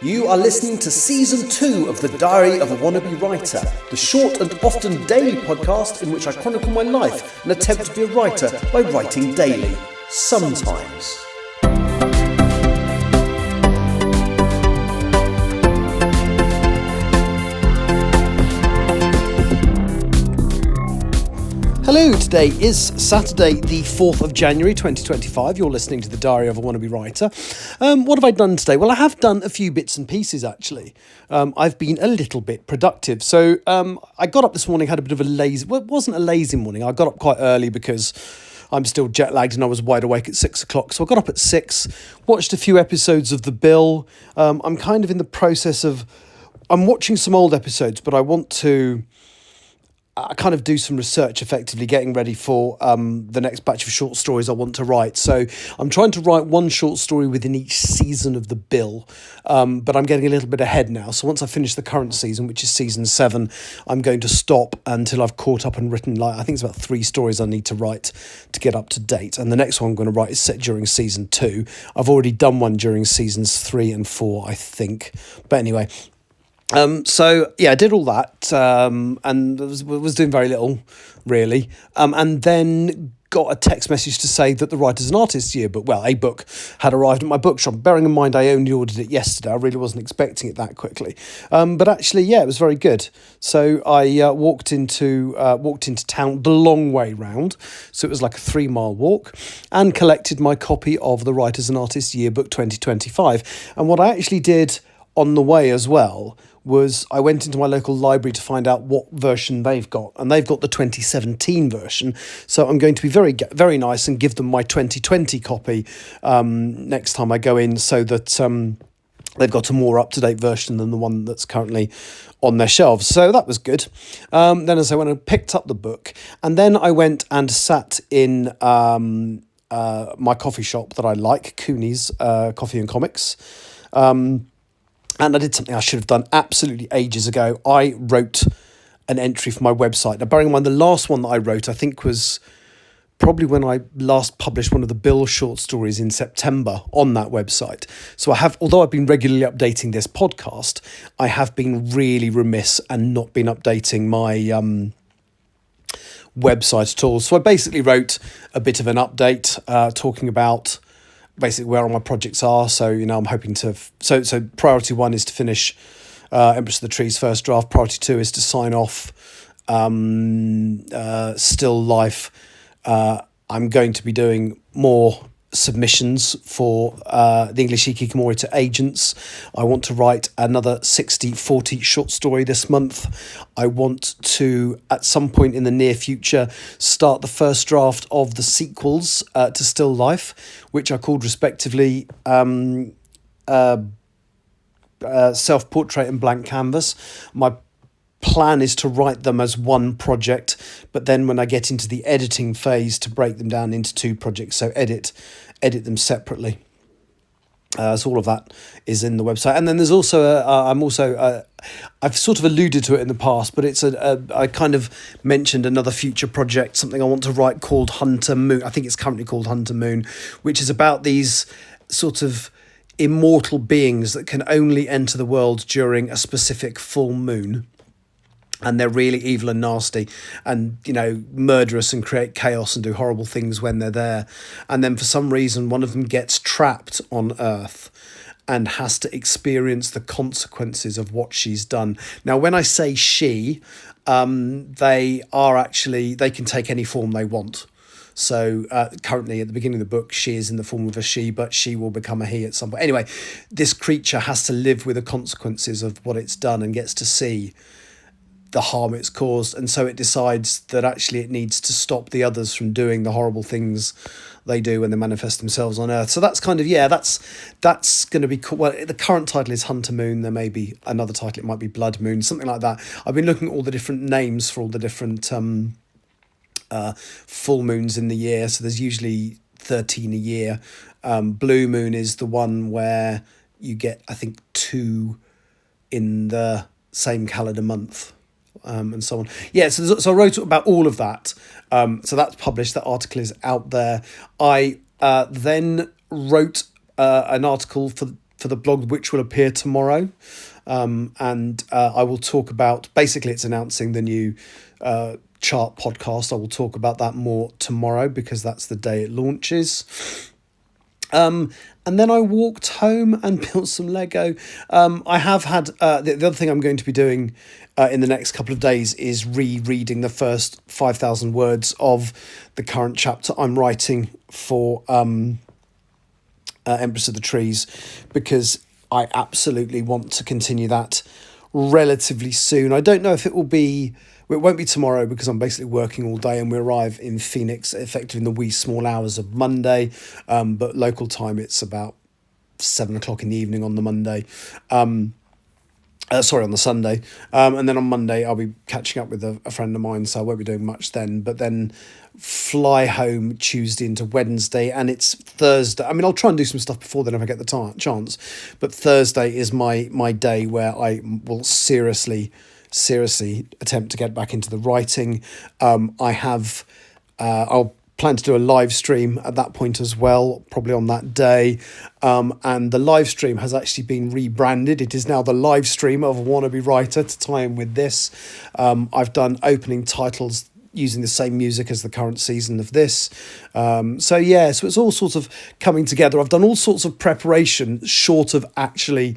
You are listening to Season 2 of The Diary of a Wannabe Writer, the short and often daily podcast in which I chronicle my life and attempt to be a writer by writing daily. Sometimes. Hello, today is Saturday the 4th of January 2025. You're listening to The Diary of a Wannabe Writer. What have I done today? Well, I have done a few bits and pieces, actually. I've been a little bit productive. So I got up this morning, had a bit of a lazy... Well, it wasn't a lazy morning. I got up quite early because I'm still jet lagged and I was wide awake at 6 o'clock. So I got up at 6, watched a few episodes of The Bill. I'm kind of in the process of... I'm watching some old episodes, but I want to... I kind of do some research effectively, getting ready for the next batch of short stories I want to write. So I'm trying to write one short story within each season of The Bill, but I'm getting a little bit ahead now. So once I finish the current season, which is season 7, I'm going to stop until I've caught up and written, I think it's about 3 stories I need to write to get up to date. And the next one I'm going to write is set during season 2. I've already done one during seasons 3 and 4, I think. But anyway... So yeah, I did all that, and was doing very little, really, and then got a text message to say that the Writers and Artists Yearbook, well, a book had arrived at my bookshop. Bearing in mind I only ordered it yesterday, I really wasn't expecting it that quickly, but actually, yeah, it was very good. So I walked into town the long way round, so it was like a 3-mile walk, and collected my copy of the Writers and Artists Yearbook 2025. And what I actually did on the way as well was I went into my local library to find out what version they've got, and they've got the 2017 version. So I'm going to be very, very nice and give them my 2020 copy next time I go in, so that they've got a more up-to-date version than the one that's currently on their shelves. So that was good. Then as I went and picked up the book, and then I went and sat in my coffee shop that I like, Cooney's Coffee and Comics. And I did something I should have done absolutely ages ago. I wrote an entry for my website. Now, bearing in mind, the last one that I wrote, I think, was probably when I last published one of the Bill short stories in September on that website. So I have, although I've been regularly updating this podcast, I have been really remiss and not been updating my website at all. So I basically wrote a bit of an update talking about basically where all my projects are. So, I'm hoping to... So priority 1 is to finish Empress of the Trees first draft. Priority 2 is to sign off Still Life. I'm going to be doing more submissions for the English Hikikomori to agents. I want to write another 60/40 short story this month. I want to, at some point in the near future, start the first draft of the sequels to Still Life, which are called respectively Self-Portrait and Blank Canvas. My plan is to write them as one project, but then when I get into the editing phase, to break them down into 2 projects, so edit them separately. So all of that is in the website. And then there's also I've sort of alluded to it in the past, but it's I kind of mentioned another future project, something I want to write called Hunter Moon. I think it's currently called Hunter Moon, which is about these sort of immortal beings that can only enter the world during a specific full moon. And they're really evil and nasty and, murderous and create chaos and do horrible things when they're there. And then for some reason, one of them gets trapped on Earth and has to experience the consequences of what she's done. Now, when I say she, they can take any form they want. So currently at the beginning of the book, she is in the form of a she, but she will become a he at some point. Anyway, this creature has to live with the consequences of what it's done and gets to see the harm it's caused, and so it decides that actually it needs to stop the others from doing the horrible things they do when they manifest themselves on Earth. So that's kind of, that's going to be cool. Well, the current title is Hunter Moon. There may be another title, it might be Blood Moon, something like that. I've been looking at all the different names for all the different full moons in the year, so there's usually 13 a year. Blue Moon is the one where you get, I think, 2 in the same calendar month. And so on. Yeah, so I wrote about all of that. So that's published. That article is out there. I then wrote an article for for the blog, which will appear tomorrow. And I will talk about, basically it's announcing the new chart podcast. I will talk about that more tomorrow because that's the day it launches. And then I walked home and built some Lego. I have had, the other thing I'm going to be doing in the next couple of days is rereading the first 5,000 words of the current chapter I'm writing for Empress of the Trees, because I absolutely want to continue that relatively soon. I don't know if it won't be tomorrow because I'm basically working all day, and we arrive in Phoenix effectively in the wee small hours of Monday. But local time, it's about 7 o'clock in the evening on the Monday. On the Sunday. And then on Monday, I'll be catching up with a friend of mine, so I won't be doing much then. But then fly home Tuesday into Wednesday, and it's Thursday. I mean, I'll try and do some stuff before then if I get the chance. But Thursday is my day where I will seriously attempt to get back into the writing. I'll plan to do a live stream at that point as well, probably on that day. And the live stream has actually been rebranded. It is now the live stream of Wannabe Writer to tie in with this. I've done opening titles using the same music as the current season of this. So it's all sorts of coming together. I've done all sorts of preparation short of actually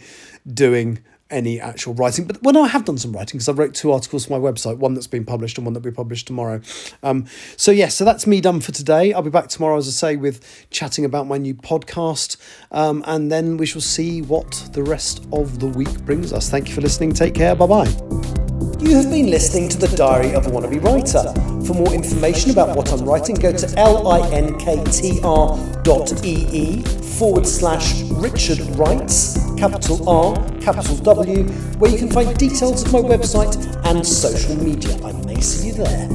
doing any actual writing, but I have done some writing because I wrote 2 articles for my website, one that's been published and one that will be published tomorrow. So that's me done for today. I'll be back tomorrow, as I say, with chatting about my new podcast, and then we shall see what the rest of the week brings us. Thank you for listening. Take care. Bye-bye. You have been listening to The Diary of a Wannabe Writer. For more information about what I'm writing, go to linktr.ee/Richard Writes, capital R, capital W, where you can find details of my website and social media. I may see you there.